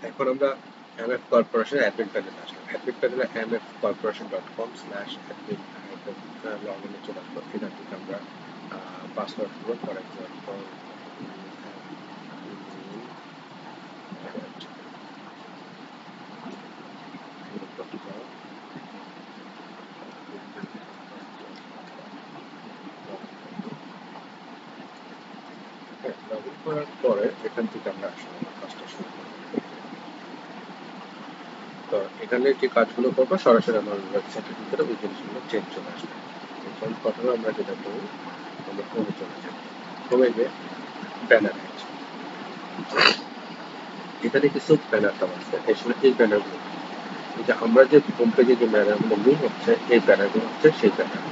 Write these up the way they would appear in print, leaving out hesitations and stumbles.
এখন আমরা MF corporation admin প্যানেলে আসলাম। অ্যাডমিন প্যানেলে mfcorporation.com/admin লগ ইনে চলে আসলো। এখান থেকে আমরা পাসওয়ার্ড দেবো। ফর এক্সাম্পল লগ ইন করার পরে এখান থেকে আমরা আসলে কাজটা শুরু করবো। তো এখানে যে কাজগুলো করবো সরাসরি আমার ওয়েবসাইটের ভিতরে ওই জিনিসগুলো চেঞ্জ চলে আসবে। প্রথমে আমরা যেটা করি, আমরা হোমে চলে যাই। হোমে গিয়ে ব্যানার আছে, এখানে কিছু ব্যানার দেওয়া আছে। এই ব্যানারগুলো যে আমরা যে হোম পেজে যে ব্যানারগুলো লিঙ্ক হচ্ছে, এই ব্যানারগুলো হচ্ছে সেই ব্যানার।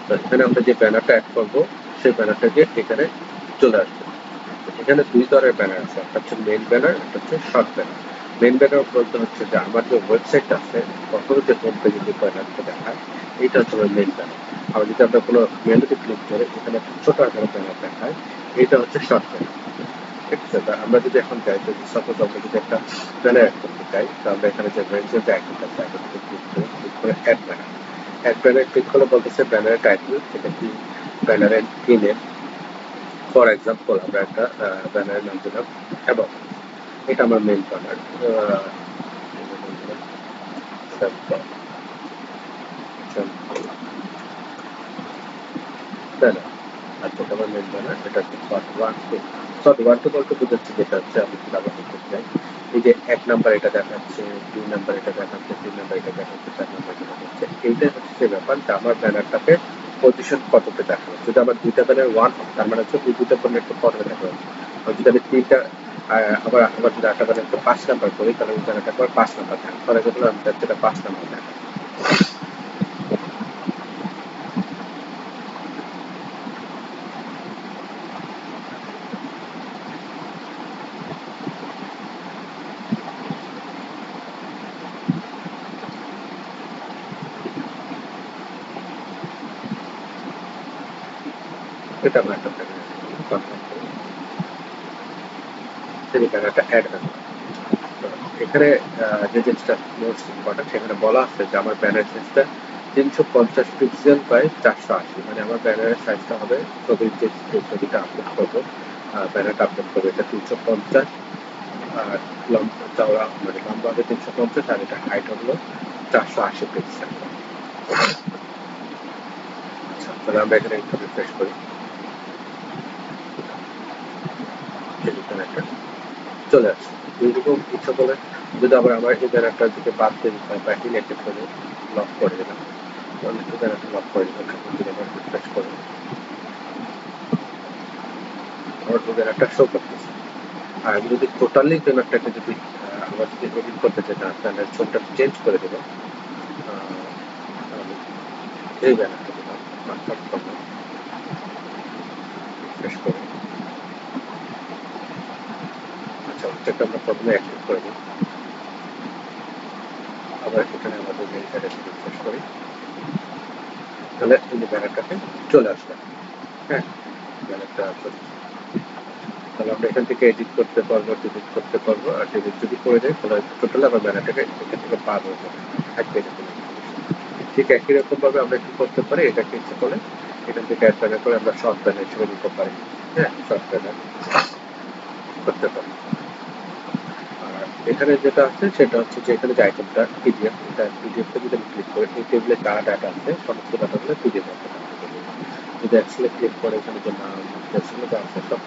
তো এখানে আমরা যে ব্যানারটা অ্যাড করবো সেই ব্যানারটাকে এখানে চলে আসবে। এখানে দুই ধরনের ব্যানার আছে, একটা হচ্ছে মেইন ব্যানার, একটা হচ্ছে শর্ট ব্যানার। মেইন ব্যানার বলতে হচ্ছে যে আমার যে ওয়েবসাইট আছে প্রথমে যে হোম পেজে যে ব্যানারটা দেখায় এইটা হচ্ছে আমার মেইন ব্যানার। আবার যদি আমরা কোনো মেনুতে ক্লিক করে এখানে একটা ছোট আকারে ব্যানার দেখায়, এইটা হচ্ছে শর্ট ব্যানার। ঠিক আছে? আমরা যদি এখন যাই, যদি সাপোজ আমরা যদি একটা ব্যানার অ্যাড করতে চাই, তো আমরা এখানে যে রেঞ্জের যে আইকনটা আছে আইকনটাতে ক্লিক করে add banner. Add banner click করলে বলতেছে ব্যানারের টাইটেল, এটা কি ব্যানারের কি নেম। ফর এক্সাম্পল আমরা একটা ব্যানারের নাম দিলাম অ্যাবাউট। এটা আমার মেইন ব্যানার। ব্যানার আচ্ছা, এটা আমার মেইন ব্যানার। এটা হচ্ছে শর্ট ওয়ান টু বলতে বোঝাচ্ছে যেটা হচ্ছে আমি যদি আবার করতে চাই, এই যে 1 নাম্বার এটা দেখাচ্ছে, 2 নাম্বার এটা দেখাচ্ছে, 3 নাম্বার এটা দেখাচ্ছে, 4 নাম্বার এটা দেখাচ্ছে। এইটাই হচ্ছে সেই ব্যাপার যে আমার ব্যানারটাকে পজিশন কততে দেখাবে। যদি আমার দুইটা ব্যানার 1 হয় তার মানে হচ্ছে ওই দুইটা ব্যানার একটু পরে দেখাবে। আর যদি আমি 3টা আবার যদি একটা ব্যানারকে 5 নাম্বার করি তাহলে ওই ব্যানারটা আবার 5 নাম্বার দেখাবে। ফর এক্সাম্পল আমি চাচ্ছি এটা 5 নাম্বার দেখাবে। এটা আমার একটা ব্যানার কনফার্ম করি, সেই ব্যানারটা অ্যাড হয়ে যাবে। এখানে যে জিনিসটা মোস্ট ইম্পর্টেন্ট, সেখানে বলা আছে যে আমার ব্যানার সাইজটা 350 পিক্সেল বাই 480, মানে আমার ব্যানারের সাইজটা হবে ছবির যে ছবিটা আপলোড করবো, ব্যানারটা আপলোড করবো, এটা 350 আর চওড়া মানে লম্বা হবে 350 আর এটা হাইট হলো 480 পিক্সেল। আচ্ছা, তাহলে আমরা এখানে একটু রিফ্রেশ করি, ব্যানারটা চলে আসছে। এইরকম ইচ্ছা করলে যদি আবার আমার এই ব্যানারটা থেকে বাদ দিয়ে দিতে হয় বা ইনঅ্যাক্টিভ করে লক করে দিলাম, তাহলে এই ব্যানারটা লক করে দিলাম। এখন যদি আবার রিফ্রেশ করি, আমার এই ব্যানারটা শো করতেছে। আর আমি যদি টোটালি ব্যানারটাকে যদি আবার যদি এডিট করতে চাই, না তাহলে ছবিটা চেঞ্জ করে দেবো। তাহলে এই ব্যানারটা দিলাম, কনফার্ম করলাম, রিফ্রেশ করি। আচ্ছা, ওটাকে আমরা প্রথমে অ্যাক্টিভ করে দিই। আবার এখানে আমাদের মেইন সাইটে রিফ্রেশ করি, তাহলে এই যে ব্যানারটাকে চলে আসবে। হ্যাঁ, ব্যানারটা চলে আসবে। তাহলে আমরা এখান থেকে এডিট করতে পারবো, ডিলিট করতে পারবো। আর ডিলিট যদি করে দেয় তাহলে টোটাল আবার ব্যানারটাকে এখান থেকে পার হয়ে যাবে, থাকবে এরকম। ঠিক একই রকম ভাবে আমরা কি করতে পারি, এটাকে ইচ্ছে করে এখান থেকে অ্যাড ব্যানার করে আমরা শর্ট ব্যানার হিসেবে নিতে পারি। হ্যাঁ, শর্ট ব্যানার করতে পারি। আর এখানে যেটা আছে সেটা হচ্ছে যে এখানে যে আইটেমটা পিডিএফ, এটা পিডিএফটা যদি আমি ক্লিক করি, এই টেবিলে যা ডাটা আছে সমস্ত ডাটাগুলো পিডিএফ আছে। যদি এক্সেলে ক্লিক করে এখানে যে নাম, যা আছে সব